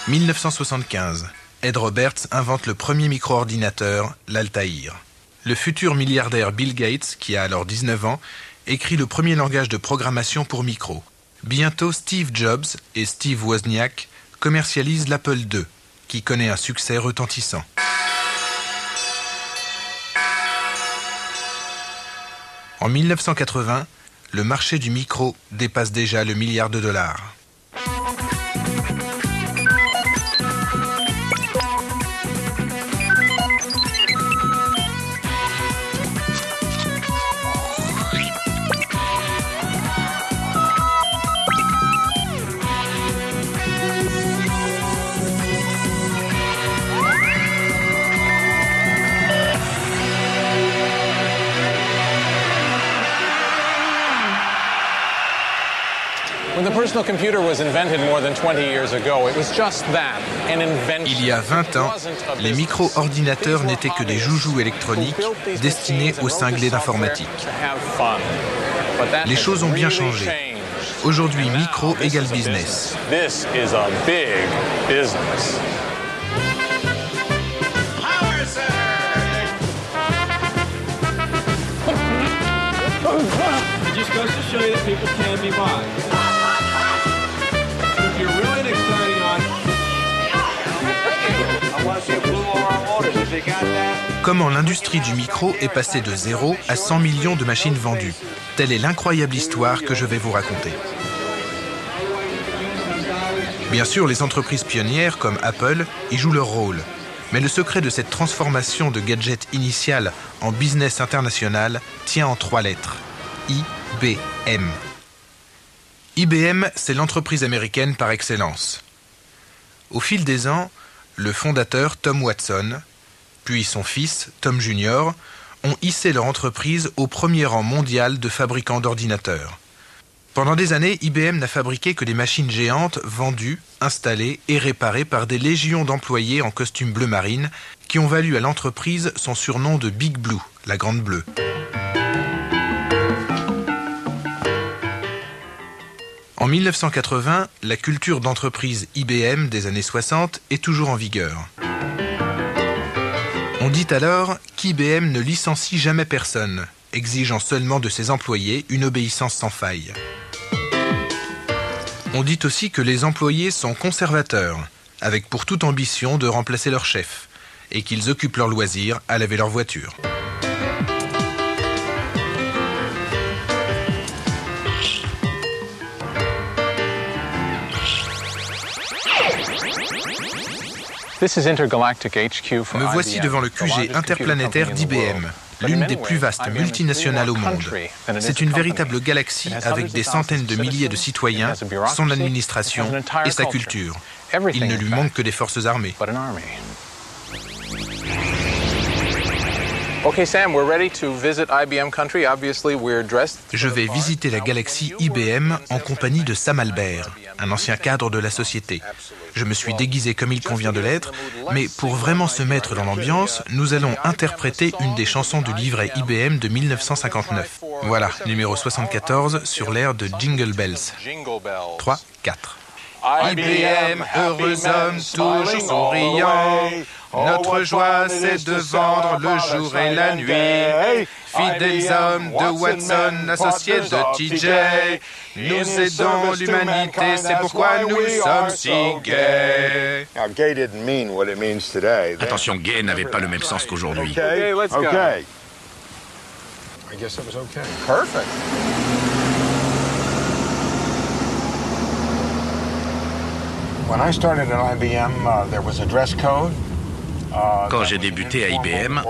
1975. Ed Roberts invente le premier micro-ordinateur, l'Altaïr. Le futur milliardaire Bill Gates, qui a alors 19 ans, écrit le premier langage de programmation pour micro. Bientôt, Steve Jobs et Steve Wozniak commercialisent l'Apple II, qui connaît un succès retentissant. En 1980, le marché du micro dépasse déjà le $1 milliard. Il y a 20 ans, les micro-ordinateurs n'étaient que des joujoux électroniques destinés aux cinglés d'informatique. Les choses ont bien changé. Aujourd'hui, micro égale business. Comment l'industrie du micro est passée de 0 à 100 millions de machines vendues. Telle est l'incroyable histoire que je vais vous raconter. Bien sûr, les entreprises pionnières comme Apple y jouent leur rôle. Mais le secret de cette transformation de gadget initial en business international tient en 3 lettres. IBM. IBM, c'est l'entreprise américaine par excellence. Au fil des ans, le fondateur Tom Watson, puis son fils Tom Jr., ont hissé leur entreprise au premier rang mondial de fabricants d'ordinateurs. Pendant des années, IBM n'a fabriqué que des machines géantes vendues, installées et réparées par des légions d'employés en costume bleu marine qui ont valu à l'entreprise son surnom de Big Blue, la Grande Bleue. En 1980, la culture d'entreprise IBM des années 60 est toujours en vigueur. On dit alors qu'IBM ne licencie jamais personne, exigeant seulement de ses employés une obéissance sans faille. On dit aussi que les employés sont conservateurs, avec pour toute ambition de remplacer leur chef, et qu'ils occupent leur loisir à laver leur voiture. Me voici devant le QG interplanétaire d'IBM, l'une des plus vastes multinationales au monde. C'est une véritable galaxie avec des centaines de milliers de citoyens, son administration et sa culture. Il ne lui manque que des forces armées. Je vais visiter la galaxie IBM en compagnie de Sam Albert, un ancien cadre de la société. Je me suis déguisé comme il convient de l'être, mais pour vraiment se mettre dans l'ambiance, nous allons interpréter une des chansons du livret IBM de 1959. Voilà, numéro 74 sur l'air de Jingle Bells. 3, 4. IBM, heureux homme, toujours souriant. Notre joie, c'est de vendre le jour et la nuit. Fidèles hommes de Watson, associés de TJ. Nous aidons l'humanité, c'est pourquoi nous sommes si gays. Attention, gay n'avait pas le même sens qu'aujourd'hui. Okay. I guess it was okay. Perfect. When I started at IBM, there was a dress code. Quand j'ai débuté à IBM,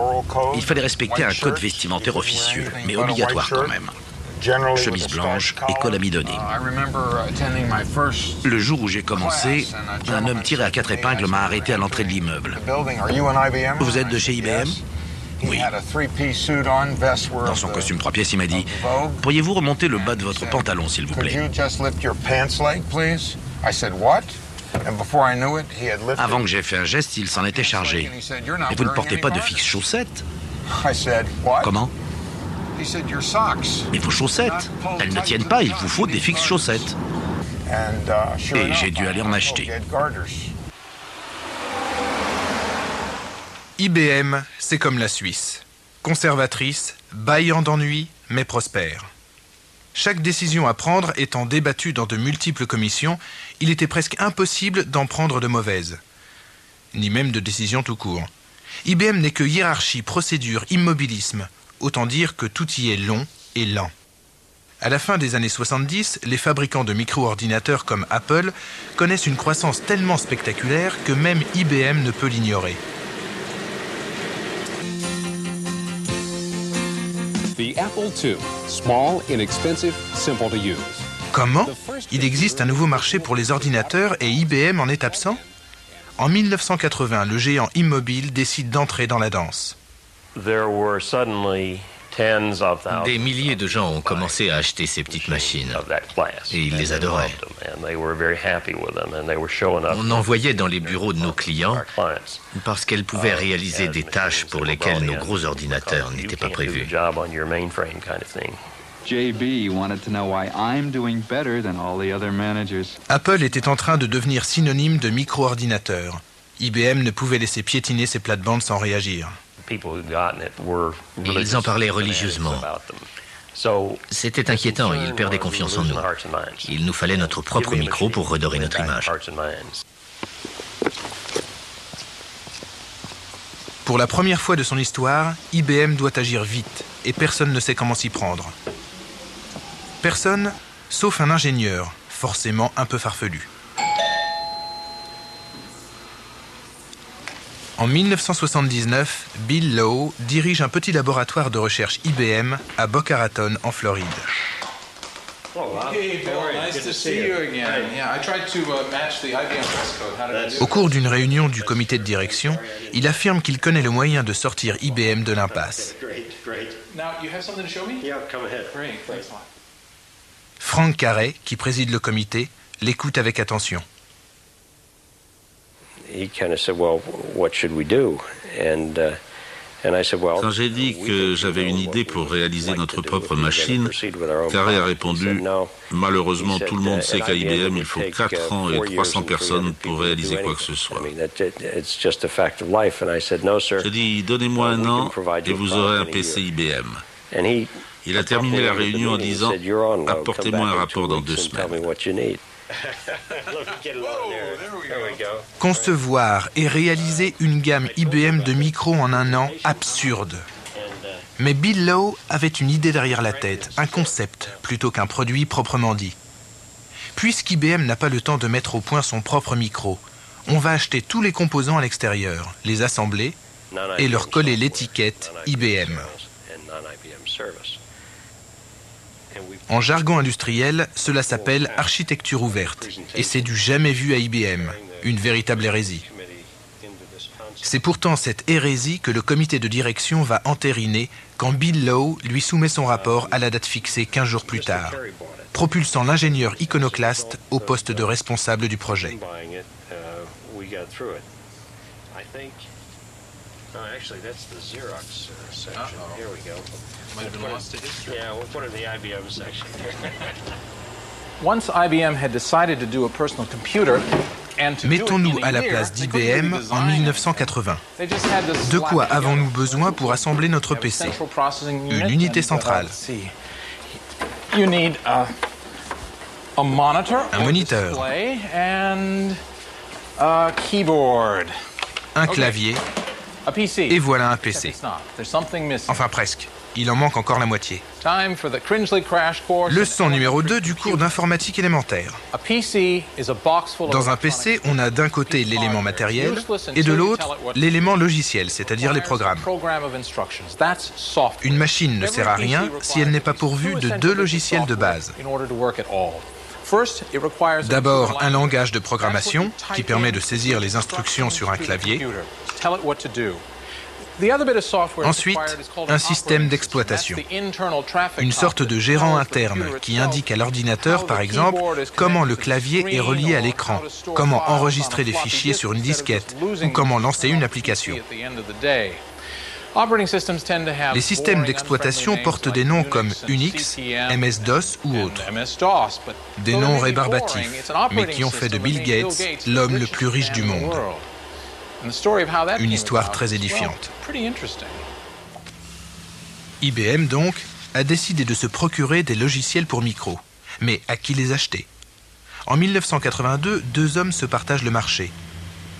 il fallait respecter un code vestimentaire officieux, mais obligatoire quand même. Chemise blanche et col amidonné. Le jour où j'ai commencé, un homme tiré à 4 épingles m'a arrêté à l'entrée de l'immeuble. Vous êtes de chez IBM ? Oui. Dans son costume 3 pièces, il m'a dit « Pourriez-vous remonter le bas de votre pantalon, s'il vous plaît ?» Avant que j'aie fait un geste, il s'en était chargé. « Et vous ne portez pas de fixes chaussettes ?» Comment ? « Mais vos chaussettes, elles ne tiennent pas, il vous faut des fixes chaussettes. » Et j'ai dû aller en acheter. IBM, c'est comme la Suisse. Conservatrice, bâillant d'ennui, mais prospère. Chaque décision à prendre étant débattue dans de multiples commissions, il était presque impossible d'en prendre de mauvaises. Ni même de décision tout court. IBM n'est que hiérarchie, procédure, immobilisme. Autant dire que tout y est long et lent. À la fin des années 70, les fabricants de micro-ordinateurs comme Apple connaissent une croissance tellement spectaculaire que même IBM ne peut l'ignorer. The Apple II, small, inexpensive, simple to use. Comment ? Il existe un nouveau marché pour les ordinateurs et IBM en est absent ? En 1980, le géant immobile décide d'entrer dans la danse. Des milliers de gens ont commencé à acheter ces petites machines et ils les adoraient. On en voyait dans les bureaux de nos clients parce qu'elles pouvaient réaliser des tâches pour lesquelles nos gros ordinateurs n'étaient pas prévus. JB wanted to know why I'm doing better than all the other managers. Apple était en train de devenir synonyme de micro-ordinateur. IBM ne pouvait laisser piétiner ses plates-bandes sans réagir. Ils en parlaient religieusement. C'était inquiétant et ils perdaient confiance en nous. Il nous fallait notre propre micro pour redorer notre image. Pour la première fois de son histoire, IBM doit agir vite et personne ne sait comment s'y prendre. Personne, sauf un ingénieur, forcément un peu farfelu. En 1979, Bill Lowe dirige un petit laboratoire de recherche IBM à Boca Raton, en Floride. Au cours d'une réunion du comité de direction, il affirme qu'il connaît le moyen de sortir IBM de l'impasse. Frank Carey, qui préside le comité, l'écoute avec attention. Quand j'ai dit que j'avais une idée pour réaliser notre propre machine, Carey a répondu « Malheureusement, tout le monde sait qu'à IBM, il faut 4 ans et 300 personnes pour réaliser quoi que ce soit. » J'ai dit « Donnez-moi 1 an et vous aurez un PC IBM. » Il a terminé la réunion en disant « Apportez-moi un rapport dans 2 semaines. » Concevoir et réaliser une gamme IBM de micros en 1 an, absurde. Mais Bill Lowe avait une idée derrière la tête, un concept, plutôt qu'un produit proprement dit. Puisqu'IBM n'a pas le temps de mettre au point son propre micro, on va acheter tous les composants à l'extérieur, les assembler et leur coller l'étiquette IBM. En jargon industriel, cela s'appelle architecture ouverte, et c'est du jamais vu à IBM, une véritable hérésie. C'est pourtant cette hérésie que le comité de direction va entériner quand Bill Lowe lui soumet son rapport à la date fixée 15 jours plus tard, propulsant l'ingénieur iconoclaste au poste de responsable du projet. Mettons-nous à la place d'IBM en 1980. De quoi avons-nous besoin pour assembler notre PC ? Une unité centrale. Un moniteur. Un clavier. Et voilà un PC. Enfin presque. Il en manque encore la moitié. Leçon numéro 2 du cours d'informatique élémentaire. Dans un PC, on a d'un côté l'élément matériel et de l'autre l'élément logiciel, c'est-à-dire les programmes. Une machine ne sert à rien si elle n'est pas pourvue de 2 logiciels de base. D'abord, un langage de programmation qui permet de saisir les instructions sur un clavier. Ensuite, un système d'exploitation. Une sorte de gérant interne qui indique à l'ordinateur, par exemple, comment le clavier est relié à l'écran, comment enregistrer les fichiers sur une disquette ou comment lancer une application. Les systèmes d'exploitation portent des noms comme Unix, MS-DOS ou autres. Des noms rébarbatifs, mais qui ont fait de Bill Gates l'homme le plus riche du monde. Une histoire très édifiante. IBM, donc, a décidé de se procurer des logiciels pour micro. Mais à qui les acheter? En 1982, deux hommes se partagent le marché.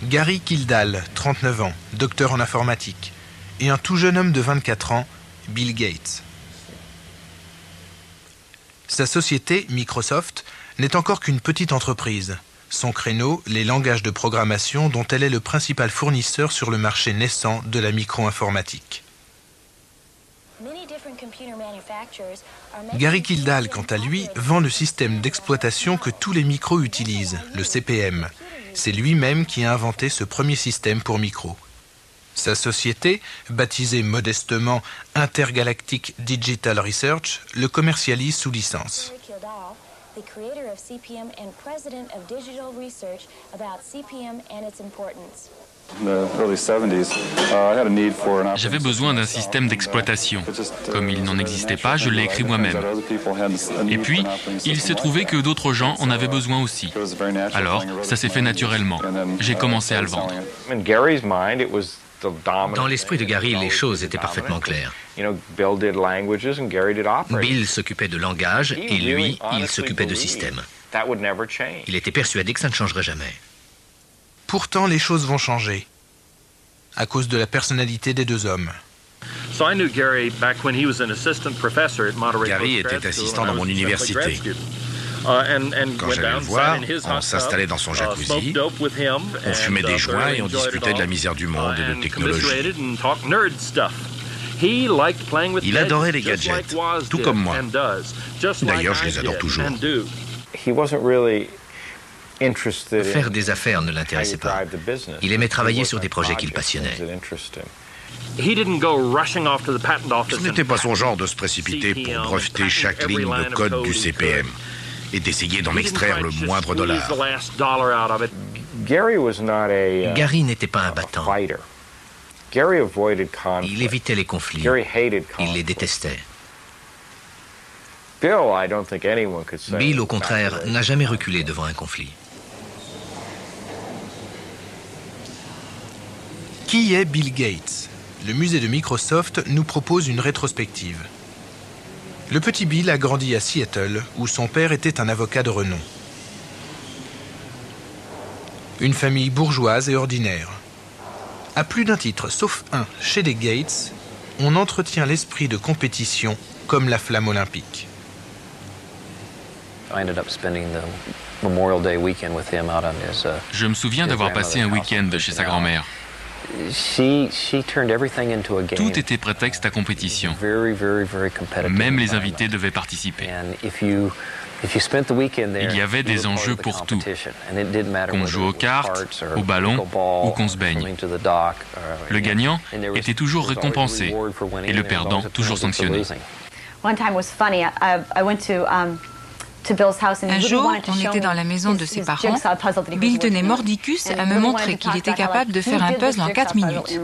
Gary Kildall, 39 ans, docteur en informatique, et un tout jeune homme de 24 ans, Bill Gates. Sa société, Microsoft, n'est encore qu'une petite entreprise. Son créneau, les langages de programmation dont elle est le principal fournisseur sur le marché naissant de la micro-informatique. Gary Kildall, quant à lui, vend le système d'exploitation que tous les micros utilisent, le CPM. C'est lui-même qui a inventé ce premier système pour micro. Sa société, baptisée modestement Intergalactic Digital Research, le commercialise sous licence. J'avais besoin d'un système d'exploitation. Comme il n'en existait pas, je l'ai écrit moi-même. Et puis, il s'est trouvé que d'autres gens en avaient besoin aussi. Alors, ça s'est fait naturellement. J'ai commencé à le vendre. Dans l'esprit de Gary, les choses étaient parfaitement claires. Bill s'occupait de langage et lui, il s'occupait de système. Il était persuadé que ça ne changerait jamais. Pourtant, les choses vont changer, à cause de la personnalité des deux hommes. Gary était assistant dans mon université. Quand j'allais le voir, on s'installait dans son jacuzzi, on fumait des joints et on discutait de la misère du monde et de technologie. Il adorait les gadgets, tout comme moi. D'ailleurs, je les adore toujours. Faire des affaires ne l'intéressait pas. Il aimait travailler sur des projets qu'il passionnait. Ce n'était pas son genre de se précipiter pour breveter chaque ligne de code du CPM et d'essayer d'en extraire le moindre dollar. Gary n'était pas un battant. Il évitait les conflits. Il les détestait. Bill, au contraire, n'a jamais reculé devant un conflit. Qui est Bill Gates? Le musée de Microsoft nous propose une rétrospective. Le petit Bill a grandi à Seattle, où son père était un avocat de renom. Une famille bourgeoise et ordinaire. À plus d'un titre, sauf un, chez les Gates, on entretient l'esprit de compétition comme la flamme olympique. Je me souviens d'avoir passé un week-end chez sa grand-mère. Tout était prétexte à compétition. Même les invités devaient participer. Il y avait des enjeux pour tout. Qu'on joue aux cartes, au ballon ou qu'on se baigne. Le gagnant était toujours récompensé et le perdant toujours sanctionné. Un jour, on était dans la maison de ses parents. Bill tenait mordicus à me montrer qu'il était capable de faire un puzzle en 4 minutes.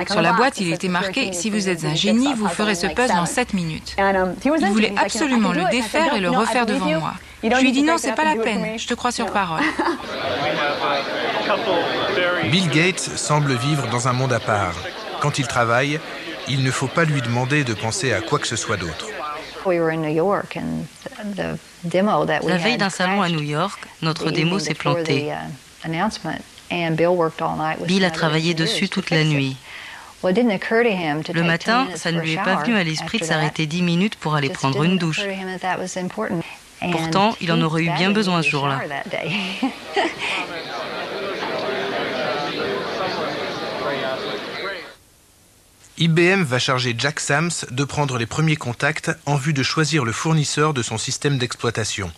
Sur la boîte, il était marqué « Si vous êtes un génie, vous ferez ce puzzle en 7 minutes ». Il voulait absolument le défaire et le refaire devant moi. Je lui ai dit « Non, c'est pas la peine, je te crois sur parole ». Bill Gates semble vivre dans un monde à part. Quand il travaille, il ne faut pas lui demander de penser à quoi que ce soit d'autre. La veille d'un salon à New York, notre démo s'est plantée. Bill a travaillé dessus toute la nuit. Le matin, ça ne lui est pas venu à l'esprit de s'arrêter 10 minutes pour aller prendre une douche. Pourtant, il en aurait eu bien besoin ce jour-là. IBM va charger Jack Sams de prendre les premiers contacts en vue de choisir le fournisseur de son système d'exploitation.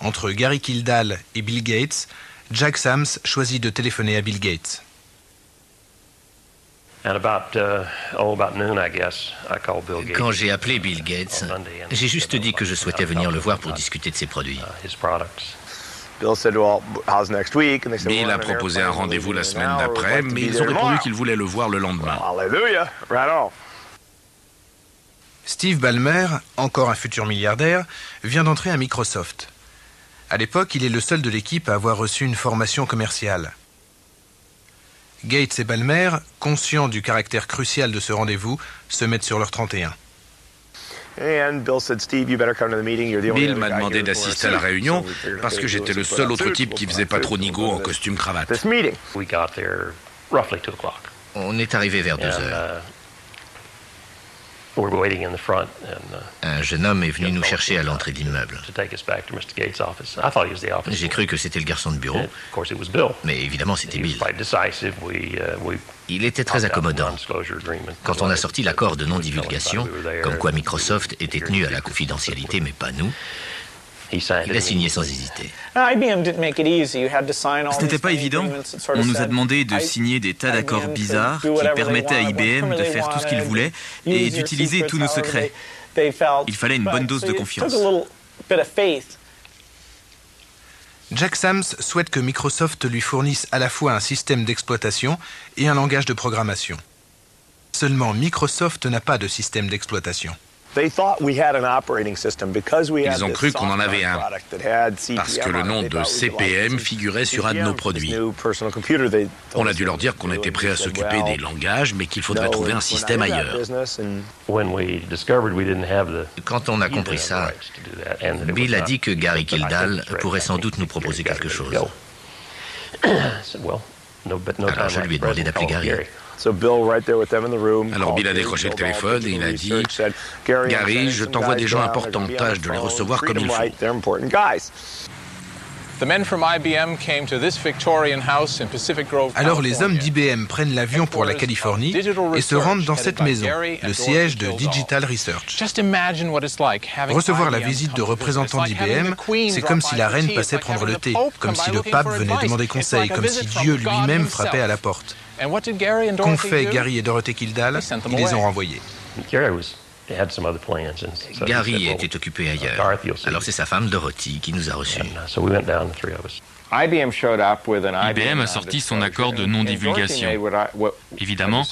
Entre Gary Kildall et Bill Gates, Jack Sams choisit de téléphoner à Bill Gates. Quand j'ai appelé Bill Gates, j'ai juste dit que je souhaitais venir le voir pour discuter de ses produits. Bill a proposé un rendez-vous la semaine d'après, mais ils ont répondu qu'ils voulaient le voir le lendemain. Steve Ballmer, encore un futur milliardaire, vient d'entrer à Microsoft. À l'époque, il est le seul de l'équipe à avoir reçu une formation commerciale. Gates et Ballmer, conscients du caractère crucial de ce rendez-vous, se mettent sur leur 31. Bill m'a demandé d'assister à la réunion parce que j'étais le seul autre type qui faisait pas trop nigo en costume cravate. On est arrivé vers 2 heures. Un jeune homme est venu nous chercher à l'entrée de l'immeuble. J'ai cru que c'était le garçon de bureau, mais évidemment c'était Bill. Il était très accommodant. Quand on a sorti l'accord de non-divulgation, comme quoi Microsoft était tenu à la confidentialité, mais pas nous, il a signé sans hésiter. Ce n'était pas évident. On nous a demandé de signer des tas d'accords bizarres qui permettaient à IBM de faire tout ce qu'il voulait et d'utiliser tous nos secrets. Il fallait une bonne dose de confiance. Jack Sams souhaite que Microsoft lui fournisse à la fois un système d'exploitation et un langage de programmation. Seulement, Microsoft n'a pas de système d'exploitation. Ils ont cru qu'on en avait un, parce que le nom de CPM figurait sur un de nos produits. On a dû leur dire qu'on était prêt à s'occuper des langages, mais qu'il faudrait trouver un système ailleurs. Quand on a compris ça, Bill a dit que Gary Kildall pourrait sans doute nous proposer quelque chose. Alors je lui ai demandé d'appeler Gary. Alors Bill a décroché le téléphone et il a dit « Gary, je t'envoie des gens importants, tâche de les recevoir comme il faut. » Alors les hommes d'IBM prennent l'avion pour la Californie et se rendent dans cette maison, le siège de Digital Research. Recevoir la visite de représentants d'IBM, c'est comme si la reine passait prendre le thé, comme si le pape venait demander conseil, comme si Dieu lui-même frappait à la porte. Qu'ont fait Gary et Dorothy Kildall? Ils les ont renvoyés. Gary était occupé ailleurs. Alors c'est sa femme Dorothy qui nous a reçus. IBM a sorti son accord de non-divulgation. Évidemment,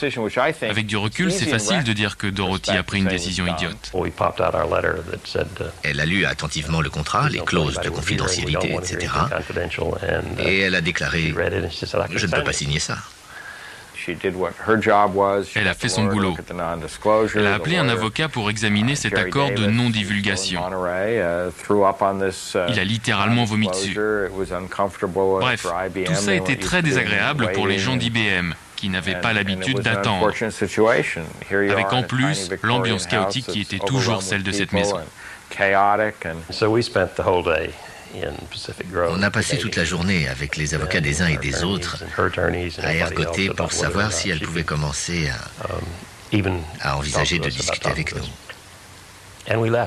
avec du recul, c'est facile de dire que Dorothy a pris une décision idiote. Elle a lu attentivement le contrat, les clauses de confidentialité, etc. Et elle a déclaré « Je ne peux pas signer ça ». Elle a fait son boulot. Elle a appelé un avocat pour examiner cet accord de non-divulgation. Il a littéralement vomi dessus. Bref, tout ça était très désagréable pour les gens d'IBM, qui n'avaient pas l'habitude d'attendre. Avec en plus l'ambiance chaotique qui était toujours celle de cette maison. On a passé toute la journée avec les avocats des uns et des autres à ergoter pour savoir si elle pouvait commencer à envisager de discuter avec nous.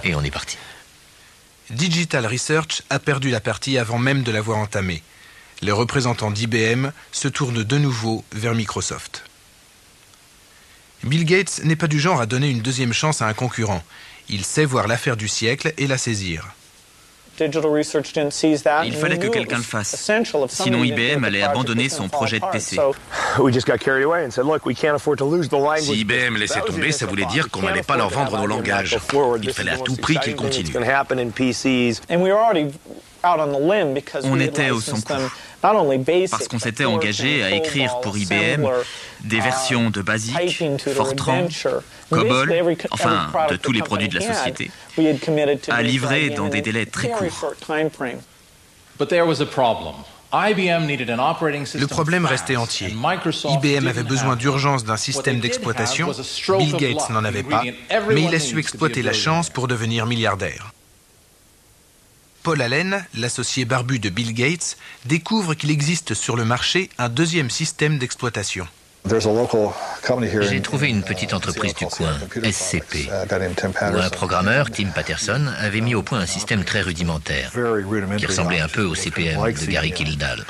Et on est parti. Digital Research a perdu la partie avant même de l'avoir entamée. Les représentants d'IBM se tournent de nouveau vers Microsoft. Bill Gates n'est pas du genre à donner une deuxième chance à un concurrent. Il sait voir l'affaire du siècle et la saisir. Il fallait que quelqu'un le fasse. Sinon IBM allait abandonner son projet de PC. Si IBM laissait tomber, ça voulait dire qu'on n'allait pas leur vendre nos langages. Il fallait à tout prix qu'ils continuent. On était au son-coup, parce qu'on s'était engagé à écrire pour IBM des versions de BASIC, Fortran, COBOL, enfin de tous les produits de la société, à livrer dans des délais très courts. Le problème restait entier. IBM avait besoin d'urgence d'un système d'exploitation, Bill Gates n'en avait pas, mais il a su exploiter la chance pour devenir milliardaire. Paul Allen, l'associé barbu de Bill Gates, découvre qu'il existe sur le marché un deuxième système d'exploitation. J'ai trouvé une petite entreprise du coin, SCP, où un programmeur, Tim Patterson, avait mis au point un système très rudimentaire, qui ressemblait un peu au CPM de Gary Kildall.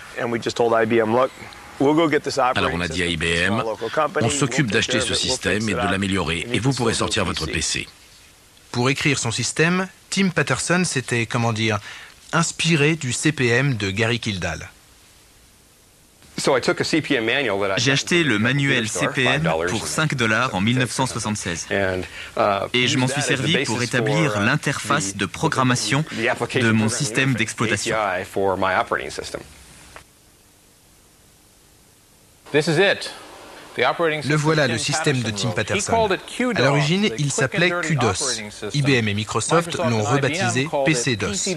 Alors on a dit à IBM, on s'occupe d'acheter ce système et de l'améliorer, et vous pourrez sortir votre PC. Pour écrire son système, Tim Patterson s'était, inspiré du CPM de Gary Kildall. J'ai acheté le manuel CPM pour $5 en 1976. Et je m'en suis servi pour établir l'interface de programmation de mon système d'exploitation. Le voilà, le système de Tim Patterson. À l'origine, il s'appelait QDOS. IBM et Microsoft l'ont rebaptisé PC-DOS.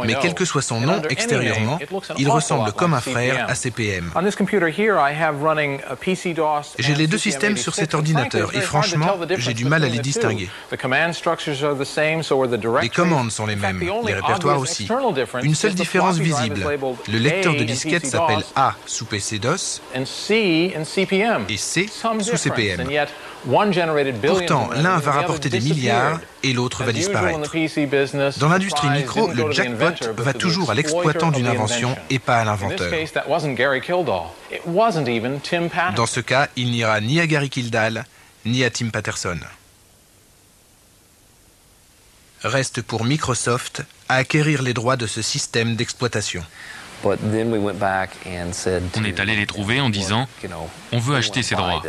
Mais quel que soit son nom extérieurement, il ressemble comme un frère à CPM. J'ai les deux systèmes sur cet ordinateur et franchement, j'ai du mal à les distinguer. Les commandes sont les mêmes, les répertoires aussi. Une seule différence visible. Le lecteur de disquette s'appelle A sous PC-DOS et C sous CPM. Pourtant, l'un va rapporter des milliards et l'autre va disparaître. Dans l'industrie micro, le jackpot va toujours à l'exploitant d'une invention et pas à l'inventeur. Dans ce cas, il n'ira ni à Gary Kildall, ni à Tim Patterson. Reste pour Microsoft à acquérir les droits de ce système d'exploitation. On est allé les trouver en disant « On veut acheter ces droits ».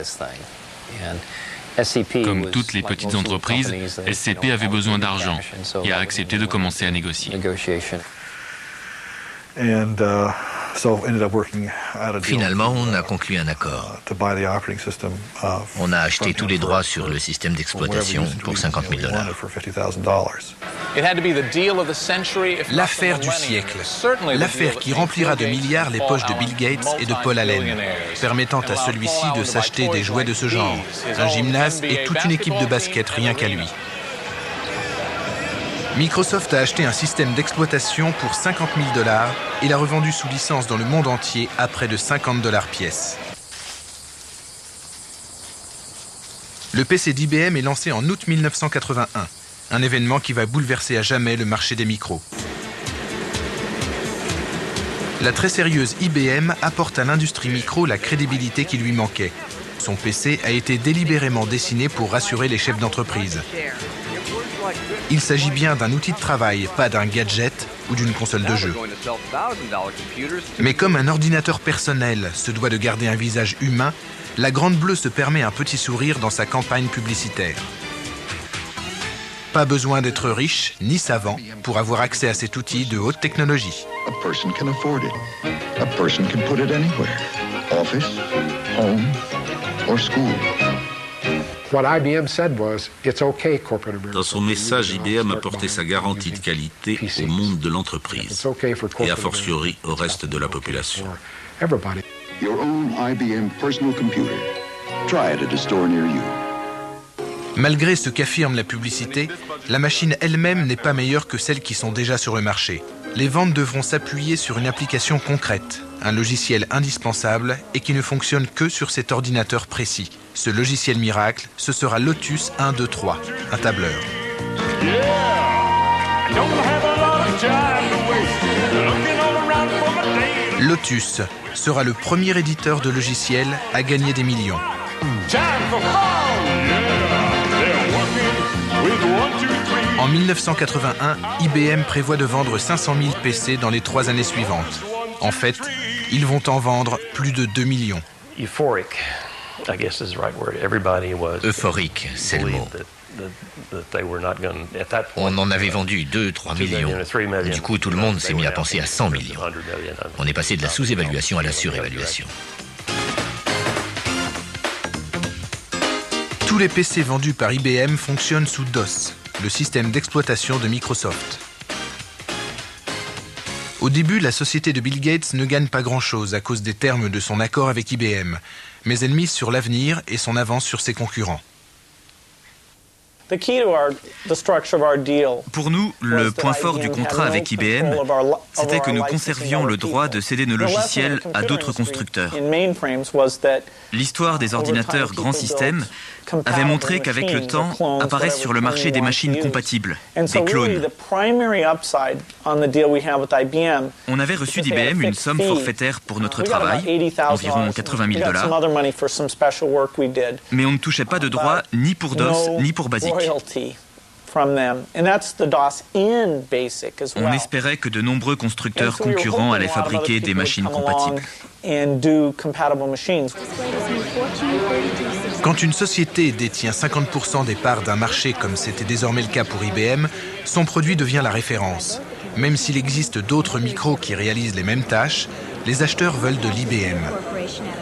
Comme toutes les petites entreprises, SCP avait besoin d'argent et a accepté de commencer à négocier. Finalement, on a conclu un accord. On a acheté tous les droits sur le système d'exploitation pour $50,000. L'affaire du siècle. L'affaire qui remplira de milliards les poches de Bill Gates et de Paul Allen, permettant à celui-ci de s'acheter des jouets de ce genre, un gymnase et toute une équipe de basket rien qu'à lui. Microsoft a acheté un système d'exploitation pour $50,000 et l'a revendu sous licence dans le monde entier à près de $50 pièce. Le PC d'IBM est lancé en août 1981, un événement qui va bouleverser à jamais le marché des micros. La très sérieuse IBM apporte à l'industrie micro la crédibilité qui lui manquait. Son PC a été délibérément dessiné pour rassurer les chefs d'entreprise. Il s'agit bien d'un outil de travail, pas d'un gadget ou d'une console de jeu. Mais comme un ordinateur personnel se doit de garder un visage humain, la Grande Bleue se permet un petit sourire dans sa campagne publicitaire. Pas besoin d'être riche ni savant pour avoir accès à cet outil de haute technologie. Dans son message, IBM apportait sa garantie de qualité au monde de l'entreprise et a fortiori au reste de la population. Malgré ce qu'affirme la publicité, la machine elle-même n'est pas meilleure que celles qui sont déjà sur le marché. Les ventes devront s'appuyer sur une application concrète, un logiciel indispensable et qui ne fonctionne que sur cet ordinateur précis. Ce logiciel miracle, ce sera Lotus 123, un tableur. Lotus sera le premier éditeur de logiciels à gagner des millions. En 1981, IBM prévoit de vendre 500 000 PC dans les 3 années suivantes. En fait, ils vont en vendre plus de 2 millions. Euphorique, c'est le mot. On en avait vendu 2-3 millions. Du coup, tout le monde s'est mis à penser à 100 millions. On est passé de la sous-évaluation à la surévaluation. Tous les PC vendus par IBM fonctionnent sous DOS, le système d'exploitation de Microsoft. Au début, la société de Bill Gates ne gagne pas grand-chose à cause des termes de son accord avec IBM, mais elle mise sur l'avenir et son avance sur ses concurrents. Pour nous, le point fort du contrat avec IBM, c'était que nous conservions le droit de céder nos logiciels à d'autres constructeurs. L'histoire des ordinateurs grand système avait montré qu'avec le temps apparaissent sur le marché des machines compatibles, des clones. On avait reçu d'IBM une somme forfaitaire pour notre travail, environ $80,000, mais on ne touchait pas de droits ni pour DOS ni pour BASIC. On espérait que de nombreux constructeurs concurrents allaient fabriquer des machines compatibles. Quand une société détient 50% des parts d'un marché, comme c'était désormais le cas pour IBM, son produit devient la référence. Même s'il existe d'autres micros qui réalisent les mêmes tâches, les acheteurs veulent de l'IBM.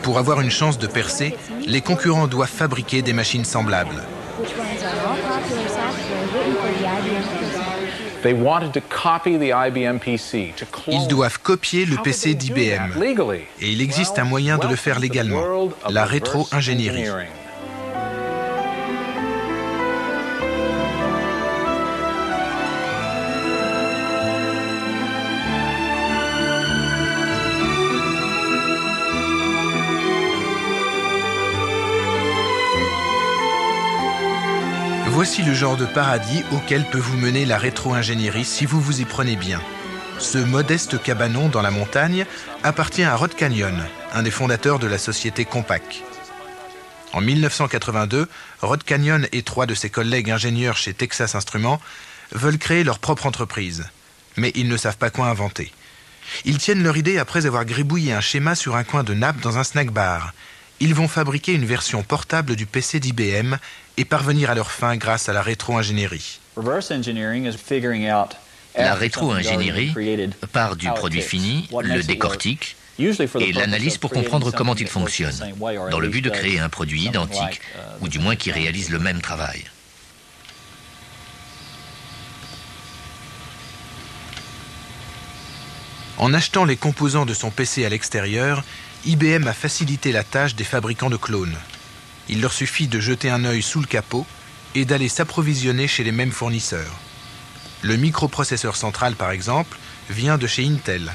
Pour avoir une chance de percer, les concurrents doivent fabriquer des machines semblables. Ils doivent copier le PC d'IBM. Et il existe un moyen de le faire légalement, la rétro-ingénierie. Voici le genre de paradis auquel peut vous mener la rétro-ingénierie si vous vous y prenez bien. Ce modeste cabanon dans la montagne appartient à Rod Canyon, un des fondateurs de la société Compaq. En 1982, Rod Canyon et 3 de ses collègues ingénieurs chez Texas Instruments veulent créer leur propre entreprise. Mais ils ne savent pas quoi inventer. Ils tiennent leur idée après avoir gribouillé un schéma sur un coin de nappe dans un snack bar. Ils vont fabriquer une version portable du PC d'IBM et parvenir à leur fin grâce à la rétro-ingénierie. La rétro-ingénierie part du produit fini, le décortique et l'analyse pour comprendre comment il fonctionne, dans le but de créer un produit identique, ou du moins qui réalise le même travail. En achetant les composants de son PC à l'extérieur, IBM a facilité la tâche des fabricants de clones. Il leur suffit de jeter un œil sous le capot et d'aller s'approvisionner chez les mêmes fournisseurs. Le microprocesseur central, par exemple, vient de chez Intel.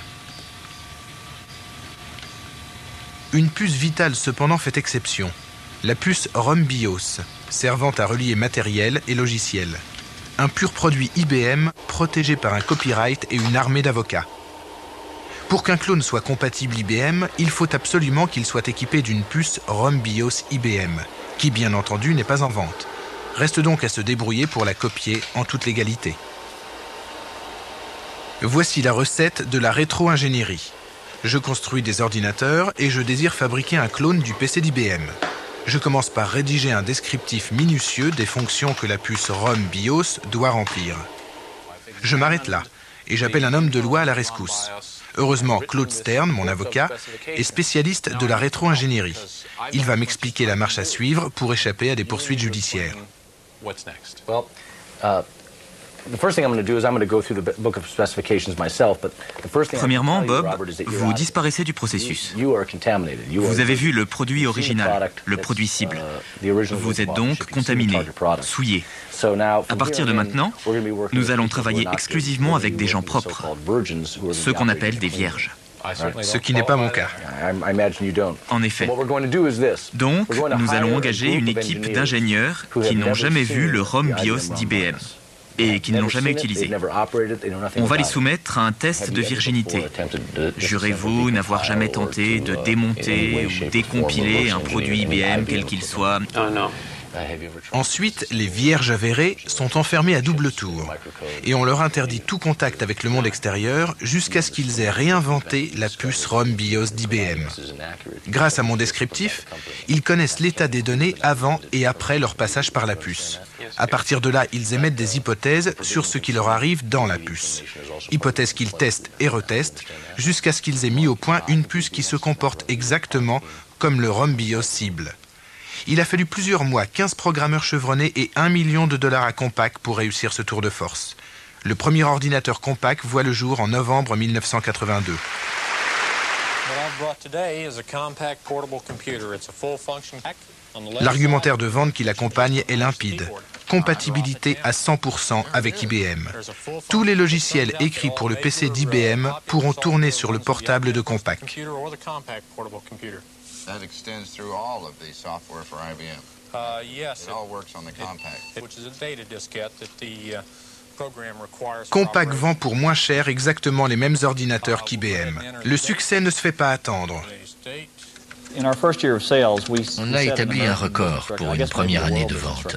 Une puce vitale, cependant, fait exception. La puce ROM BIOS, servant à relier matériel et logiciel. Un pur produit IBM, protégé par un copyright et une armée d'avocats. Pour qu'un clone soit compatible IBM, il faut absolument qu'il soit équipé d'une puce ROM BIOS IBM, qui bien entendu n'est pas en vente. Reste donc à se débrouiller pour la copier en toute légalité. Voici la recette de la rétro-ingénierie. Je construis des ordinateurs et je désire fabriquer un clone du PC d'IBM. Je commence par rédiger un descriptif minutieux des fonctions que la puce ROM BIOS doit remplir. Je m'arrête là et j'appelle un homme de loi à la rescousse. Heureusement, Claude Stern, mon avocat, est spécialiste de la rétro-ingénierie. Il va m'expliquer la marche à suivre pour échapper à des poursuites judiciaires. Premièrement, Bob, vous disparaissez du processus. Vous avez vu le produit original, le produit cible. Vous êtes donc contaminé, souillé. À partir de maintenant, nous allons travailler exclusivement avec des gens propres, ceux qu'on appelle des vierges. Ce qui n'est pas mon cas. En effet. Donc, nous allons engager une équipe d'ingénieurs qui n'ont jamais vu le ROM BIOS d'IBM et qui ne l'ont jamais utilisé. On va les soumettre à un test de virginité. Jurez-vous n'avoir jamais tenté de démonter ou décompiler un produit IBM quel qu'il soit. Ensuite, les vierges avérés sont enfermés à double tour et on leur interdit tout contact avec le monde extérieur jusqu'à ce qu'ils aient réinventé la puce ROM BIOS d'IBM. Grâce à mon descriptif, ils connaissent l'état des données avant et après leur passage par la puce. À partir de là, ils émettent des hypothèses sur ce qui leur arrive dans la puce. Hypothèses qu'ils testent et retestent jusqu'à ce qu'ils aient mis au point une puce qui se comporte exactement comme le ROM BIOS cible. Il a fallu plusieurs mois, 15 programmeurs chevronnés et $1 million à Compaq pour réussir ce tour de force. Le premier ordinateur Compaq voit le jour en novembre 1982. L'argumentaire de vente qui l'accompagne est limpide. Compatibilité à 100% avec IBM. Tous les logiciels écrits pour le PC d'IBM pourront tourner sur le portable de Compaq. That extends through all of the software for IBM. Yes. It all works on the Compaq. Which is a data diskette that the program requires. Compaq vend pour moins cher exactement les mêmes ordinateurs qu'IBM. Le succès ne se fait pas attendre. On a établi un record pour une première année de vente.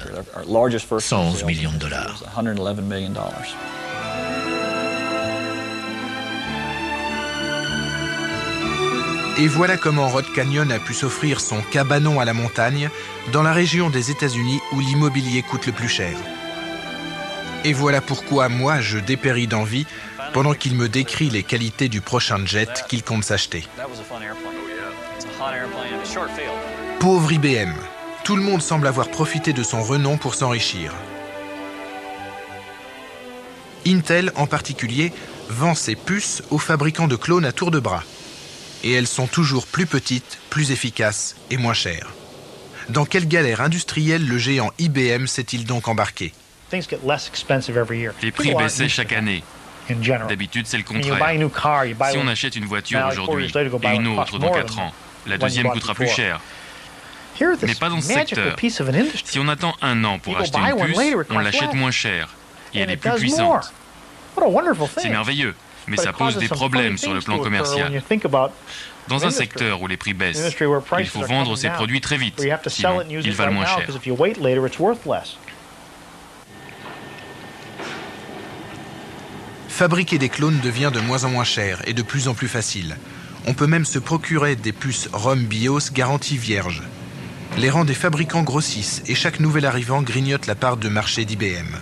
111 millions de dollars. Et voilà comment Rod Canyon a pu s'offrir son cabanon à la montagne dans la région des États-Unis où l'immobilier coûte le plus cher. Et voilà pourquoi moi je dépéris d'envie pendant qu'il me décrit les qualités du prochain jet qu'il compte s'acheter. Pauvre IBM, tout le monde semble avoir profité de son renom pour s'enrichir. Intel en particulier vend ses puces aux fabricants de clones à tour de bras. Et elles sont toujours plus petites, plus efficaces et moins chères. Dans quelle galère industrielle le géant IBM s'est-il donc embarqué? Les prix baissaient chaque année. D'habitude, c'est le contraire. Si on achète une voiture aujourd'hui et une autre dans 4 ans, la deuxième coûtera plus cher. Mais pas dans ce secteur. Si on attend 1 an pour acheter une puce, on l'achète moins cher. Et elle est plus puissante. C'est merveilleux. Mais ça pose des problèmes sur le plan commercial. Dans un secteur où les prix baissent, il faut vendre ses produits très vite, sinon ils valent moins cher. Fabriquer des clones devient de moins en moins cher et de plus en plus facile. On peut même se procurer des puces ROM BIOS garantie vierge. Les rangs des fabricants grossissent et chaque nouvel arrivant grignote la part de marché d'IBM.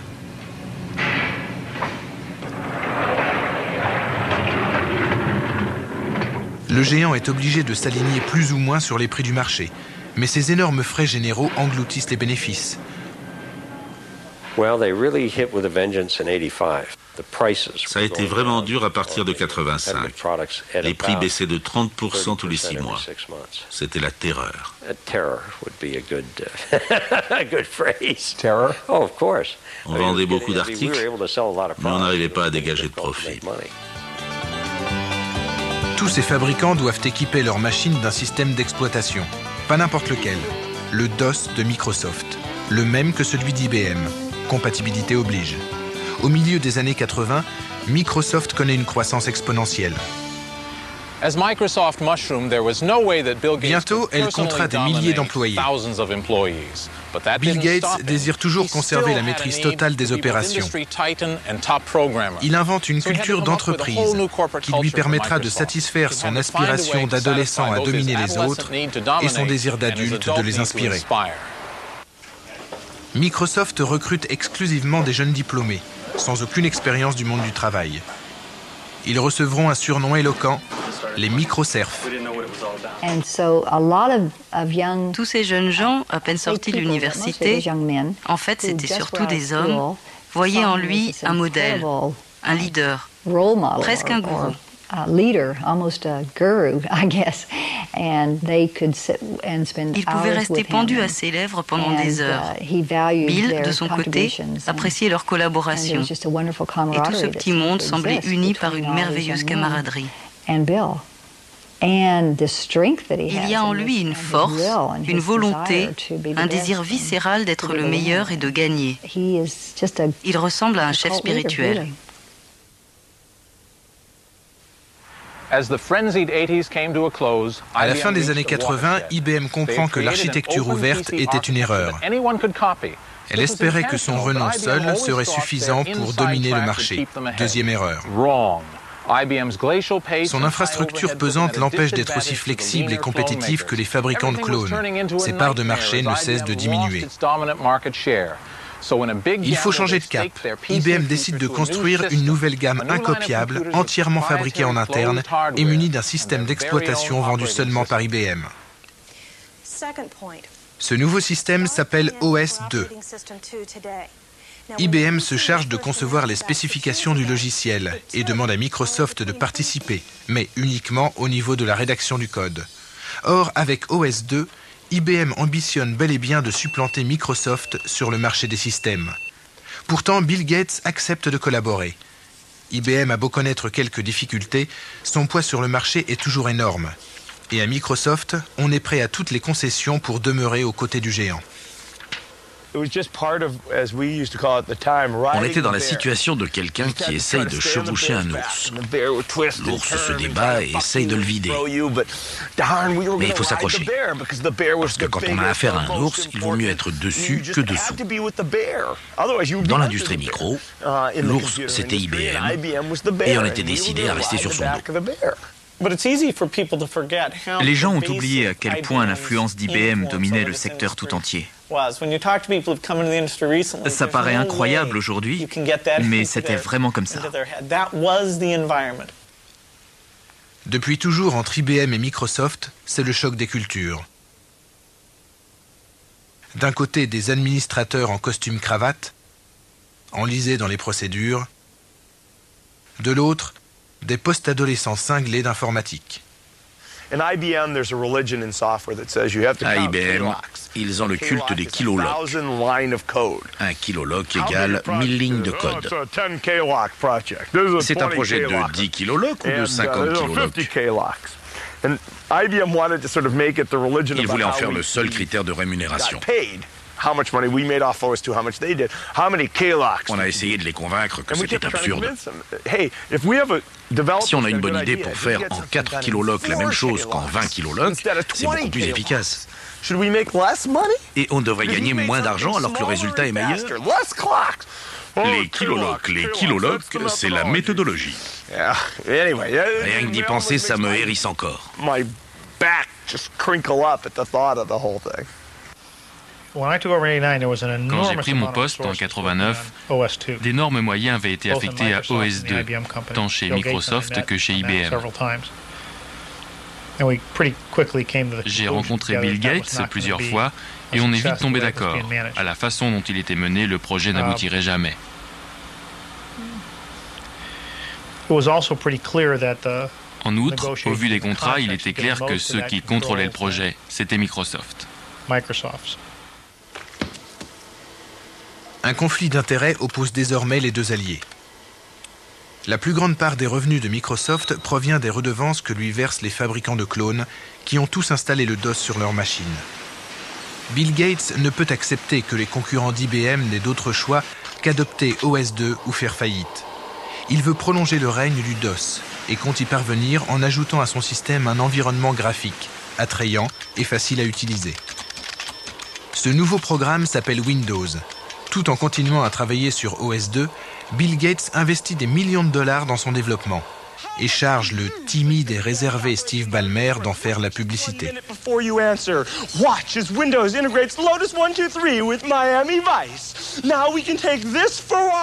Le géant est obligé de s'aligner plus ou moins sur les prix du marché, mais ces énormes frais généraux engloutissent les bénéfices. Ça a été vraiment dur à partir de 85. Les prix baissaient de 30% tous les 6 mois. C'était la terreur. On vendait beaucoup d'articles, mais on n'arrivait pas à dégager de profit. Tous ces fabricants doivent équiper leurs machines d'un système d'exploitation. Pas n'importe lequel. Le DOS de Microsoft. Le même que celui d'IBM. Compatibilité oblige. Au milieu des années 80, Microsoft connaît une croissance exponentielle. Bientôt, elle comptera des milliers d'employés. Bill Gates désire toujours conserver la maîtrise totale des opérations. Il invente une culture d'entreprise qui lui permettra de satisfaire son aspiration d'adolescent à dominer les autres et son désir d'adulte de les inspirer. Microsoft recrute exclusivement des jeunes diplômés, sans aucune expérience du monde du travail. Ils recevront un surnom éloquent, les microserfs. Tous ces jeunes gens, à peine sortis de l'université, en fait c'était surtout des hommes, voyaient en lui un modèle, un leader, presque un gourou. Leader, almost a guru, I guess. And they could sit and spend Il pouvait rester pendu à ses lèvres pendant des heures. Bill, de son côté, appréciait leur collaboration. Et tout ce petit monde semblait uni par une merveilleuse camaraderie. Il y a en lui une force, une volonté, un désir viscéral d'être le meilleur et de gagner. Il ressemble à un chef spirituel. À la fin des années 80, IBM comprend que l'architecture ouverte était une erreur. Elle espérait que son renom seul serait suffisant pour dominer le marché. Deuxième erreur. Son infrastructure pesante l'empêche d'être aussi flexible et compétitif que les fabricants de clones. Ses parts de marché ne cessent de diminuer. Il faut changer de cap. IBM décide de construire une nouvelle gamme incopiable, entièrement fabriquée en interne et munie d'un système d'exploitation vendu seulement par IBM. Ce nouveau système s'appelle OS 2. IBM se charge de concevoir les spécifications du logiciel et demande à Microsoft de participer, mais uniquement au niveau de la rédaction du code. Or, avec OS 2, IBM ambitionne bel et bien de supplanter Microsoft sur le marché des systèmes. Pourtant, Bill Gates accepte de collaborer. IBM a beau connaître quelques difficultés, son poids sur le marché est toujours énorme. Et à Microsoft, on est prêt à toutes les concessions pour demeurer aux côtés du géant. On était dans la situation de quelqu'un qui essaye de chevaucher un ours. L'ours se débat et essaye de le vider. Mais il faut s'accrocher. Parce que quand on a affaire à un ours, il vaut mieux être dessus que dessous. Dans l'industrie micro, l'ours c'était IBM et on était décidé à rester sur son dos. Les gens ont oublié à quel point l'influence d'IBM dominait le secteur tout entier. Ça paraît incroyable aujourd'hui, mais c'était vraiment comme ça. Depuis toujours, entre IBM et Microsoft, c'est le choc des cultures. D'un côté, des administrateurs en costume-cravate, enlisés dans les procédures. De l'autre, des post-adolescents cinglés d'informatique. À IBM, ils ont le culte des kilolocs. Un kiloloc égale 1000 lignes de code. C'est un projet de 10 kilolocs ou de 50 kilolocs? Ils voulaient en faire le seul critère de rémunération. On a essayé de les convaincre que c'était absurde. Si on a une bonne idée pour faire en 4 kilolocs la même chose qu'en 20 kilolocs, c'est beaucoup plus efficace. Et on devrait gagner moins d'argent alors que le résultat est meilleur. Les kilolocs, c'est la méthodologie. Rien que d'y penser, ça me hérisse encore. Quand j'ai pris mon poste en 89, d'énormes moyens avaient été affectés à OS2, tant chez Microsoft que chez IBM. J'ai rencontré Bill Gates plusieurs fois et on est vite tombé d'accord. À la façon dont il était mené, le projet n'aboutirait jamais. En outre, au vu des contrats, il était clair que ceux qui contrôlaient le projet, c'était Microsoft. Un conflit d'intérêts oppose désormais les deux alliés. La plus grande part des revenus de Microsoft provient des redevances que lui versent les fabricants de clones qui ont tous installé le DOS sur leurs machines. Bill Gates ne peut accepter que les concurrents d'IBM n'aient d'autre choix qu'adopter OS2 ou faire faillite. Il veut prolonger le règne du DOS et compte y parvenir en ajoutant à son système un environnement graphique, attrayant et facile à utiliser. Ce nouveau programme s'appelle Windows. Tout en continuant à travailler sur OS2, Bill Gates investit des millions de dollars dans son développement et charge le timide et réservé Steve Ballmer d'en faire la publicité.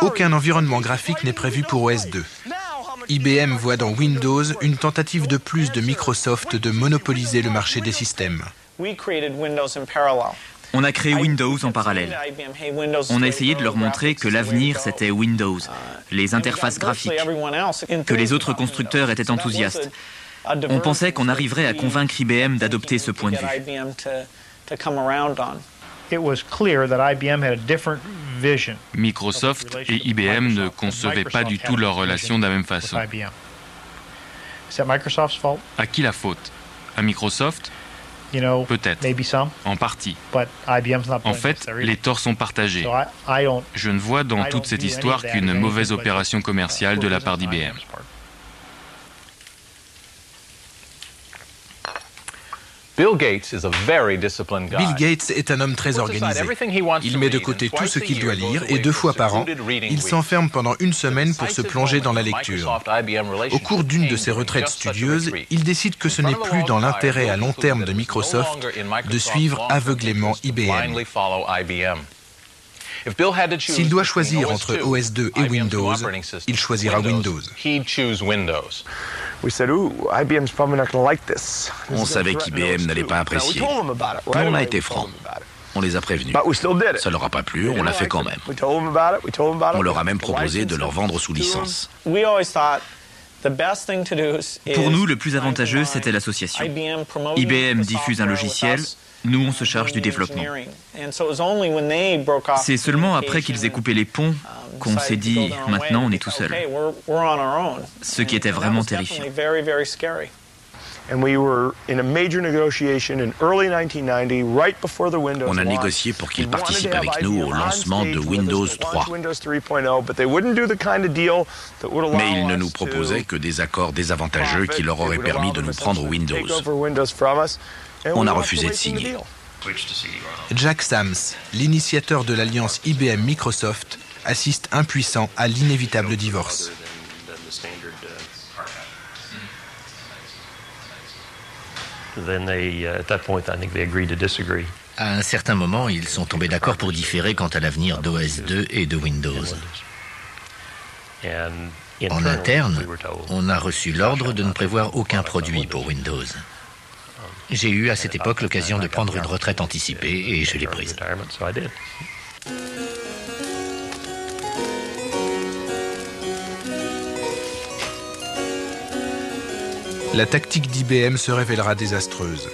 Aucun environnement graphique n'est prévu pour OS2. IBM voit dans Windows une tentative de plus de Microsoft de monopoliser le marché des systèmes. On a créé Windows en parallèle. On a essayé de leur montrer que l'avenir c'était Windows, les interfaces graphiques, que les autres constructeurs étaient enthousiastes. On pensait qu'on arriverait à convaincre IBM d'adopter ce point de vue. Microsoft et IBM ne concevaient pas du tout leur relation de la même façon. À qui la faute? À Microsoft? Peut-être, en partie. En fait, les torts sont partagés. Je ne vois dans toute cette histoire qu'une mauvaise opération commerciale de la part d'IBM. Bill Gates est un homme très organisé. Il met de côté tout ce qu'il doit lire et 2 fois par an, il s'enferme pendant 1 semaine pour se plonger dans la lecture. Au cours d'une de ses retraites studieuses, il décide que ce n'est plus dans l'intérêt à long terme de Microsoft de suivre aveuglément IBM. S'il doit choisir entre OS2 et Windows, il choisira Windows. On savait qu'IBM n'allait pas apprécier. Mais on a été franc. On les a prévenus. Ça leur a pas plu, on l'a fait quand même. On leur a même proposé de leur vendre sous licence. Pour nous, le plus avantageux, c'était l'association. IBM diffuse un logiciel, nous on se charge du développement. C'est seulement après qu'ils aient coupé les ponts qu'on s'est dit « maintenant on est tout seul ». Ce qui était vraiment terrifiant. On a négocié pour qu'il participe avec nous au lancement de Windows 3. Mais il ne nous proposait que des accords désavantageux qui leur auraient permis de nous prendre Windows. On a refusé de signer. Jack Sams, l'initiateur de l'alliance IBM-Microsoft, assiste impuissant à l'inévitable divorce. À un certain moment, ils sont tombés d'accord pour différer quant à l'avenir d'OS 2 et de Windows. En interne, on a reçu l'ordre de ne prévoir aucun produit pour Windows. J'ai eu à cette époque l'occasion de prendre une retraite anticipée et je l'ai prise. La tactique d'IBM se révélera désastreuse.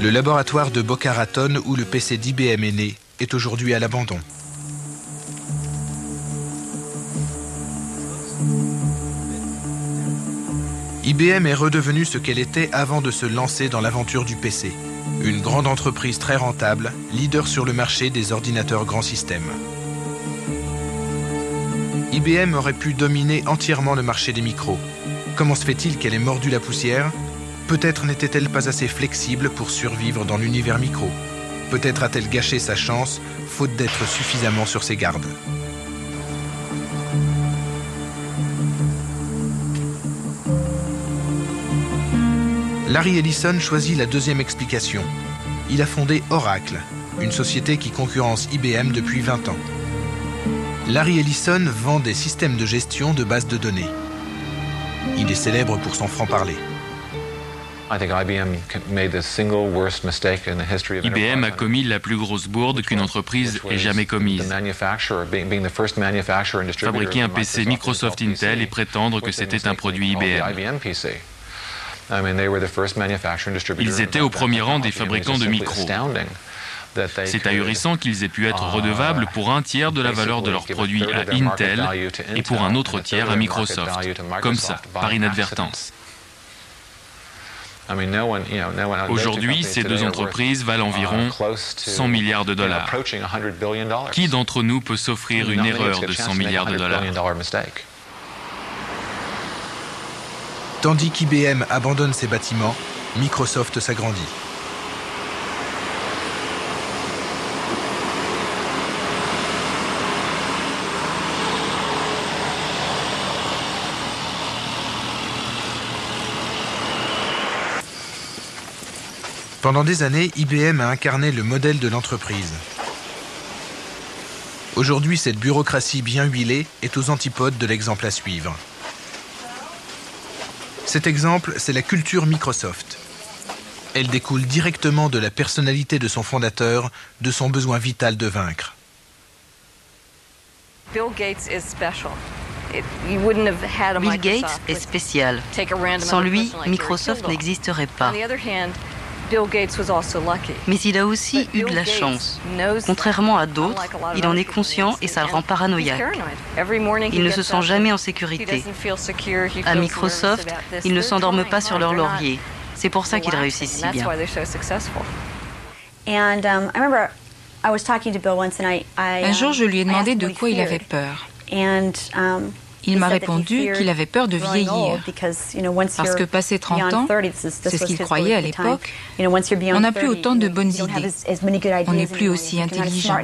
Le laboratoire de Boca Raton où le PC d'IBM est né est aujourd'hui à l'abandon. IBM est redevenue ce qu'elle était avant de se lancer dans l'aventure du PC. Une grande entreprise très rentable, leader sur le marché des ordinateurs grand système. IBM aurait pu dominer entièrement le marché des micros. Comment se fait-il qu'elle ait mordu la poussière? Peut-être n'était-elle pas assez flexible pour survivre dans l'univers micro. Peut-être a-t-elle gâché sa chance, faute d'être suffisamment sur ses gardes. Larry Ellison choisit la deuxième explication. Il a fondé Oracle, une société qui concurrence IBM depuis 20 ans. Larry Ellison vend des systèmes de gestion de bases de données. Il est célèbre pour son franc-parler. IBM a commis la plus grosse bourde qu'une entreprise ait jamais commise. Fabriquer un PC Microsoft Intel et prétendre que c'était un produit IBM. Ils étaient au premier rang des fabricants de micros. C'est ahurissant qu'ils aient pu être redevables pour un tiers de la valeur de leurs produits à Intel et pour un autre tiers à Microsoft, comme ça, par inadvertance. Aujourd'hui, ces deux entreprises valent environ 100 milliards de dollars. Qui d'entre nous peut s'offrir une erreur de 100 milliards de dollars? Tandis qu'IBM abandonne ses bâtiments, Microsoft s'agrandit. Pendant des années, IBM a incarné le modèle de l'entreprise. Aujourd'hui, cette bureaucratie bien huilée est aux antipodes de l'exemple à suivre. Cet exemple, c'est la culture Microsoft. Elle découle directement de la personnalité de son fondateur, de son besoin vital de vaincre. Bill Gates est spécial. Sans lui, Microsoft n'existerait pas. Mais il a aussi eu de la chance. Contrairement à d'autres, il en est conscient et ça le rend paranoïaque. Il ne se sent jamais en sécurité. À Microsoft, ils ne s'endorment pas sur leur laurier. C'est pour ça qu'ils réussissent si bien. Un jour, je lui ai demandé de quoi il avait peur. Il m'a répondu qu'il avait peur de vieillir, parce que passé 30 ans, c'est ce qu'il croyait à l'époque, on n'a plus autant de bonnes idées, on n'est plus aussi intelligent.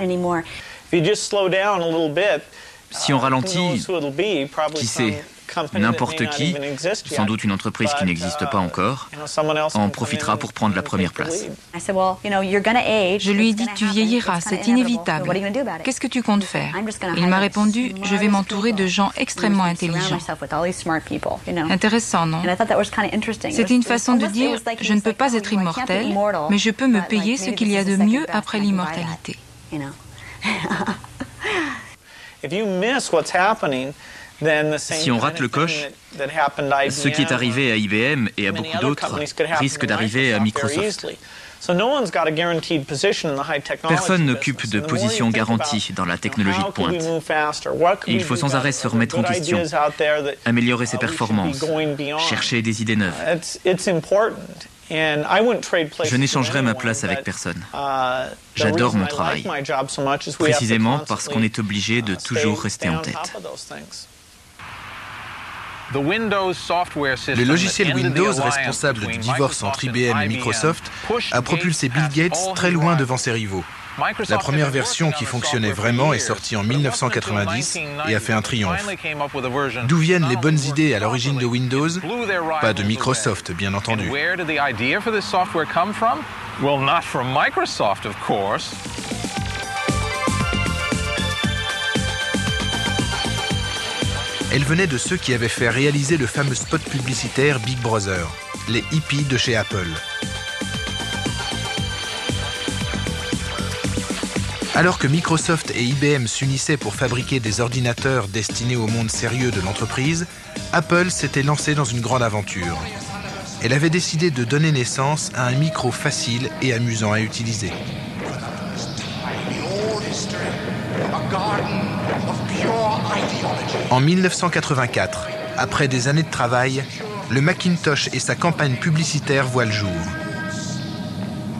Si on ralentit, qui sait, n'importe qui, sans doute une entreprise qui n'existe pas encore, en profitera pour prendre la première place. Je lui ai dit, tu vieilliras, c'est inévitable. Qu'est-ce que tu comptes faire? Il m'a répondu, je vais m'entourer de gens extrêmement intelligents. Intéressant, non? C'était une façon de dire, je ne peux pas être immortel, mais je peux me payer ce qu'il y a de mieux après l'immortalité. Si on rate le coche, ce qui est arrivé à IBM et à beaucoup d'autres risque d'arriver à Microsoft. Personne n'occupe de position garantie dans la technologie de pointe. Il faut sans arrêt se remettre en question, améliorer ses performances, chercher des idées neuves. Je n'échangerai ma place avec personne. J'adore mon travail, précisément parce qu'on est obligé de toujours rester en tête. Le logiciel Windows, responsable du divorce entre IBM et Microsoft, a propulsé Bill Gates très loin devant ses rivaux. La première version qui fonctionnait vraiment est sortie en 1990 et a fait un triomphe. D'où viennent les bonnes idées à l'origine de Windows? Pas de Microsoft, bien entendu. Elle venait de ceux qui avaient fait réaliser le fameux spot publicitaire Big Brother, les hippies de chez Apple. Alors que Microsoft et IBM s'unissaient pour fabriquer des ordinateurs destinés au monde sérieux de l'entreprise, Apple s'était lancé dans une grande aventure. Elle avait décidé de donner naissance à un micro facile et amusant à utiliser. En 1984, après des années de travail, le Macintosh et sa campagne publicitaire voient le jour.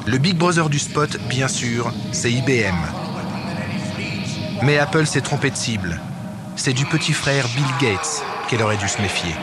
Le Big Brother du spot, bien sûr, c'est IBM. Mais Apple s'est trompé de cible. C'est du petit frère Bill Gates qu'elle aurait dû se méfier.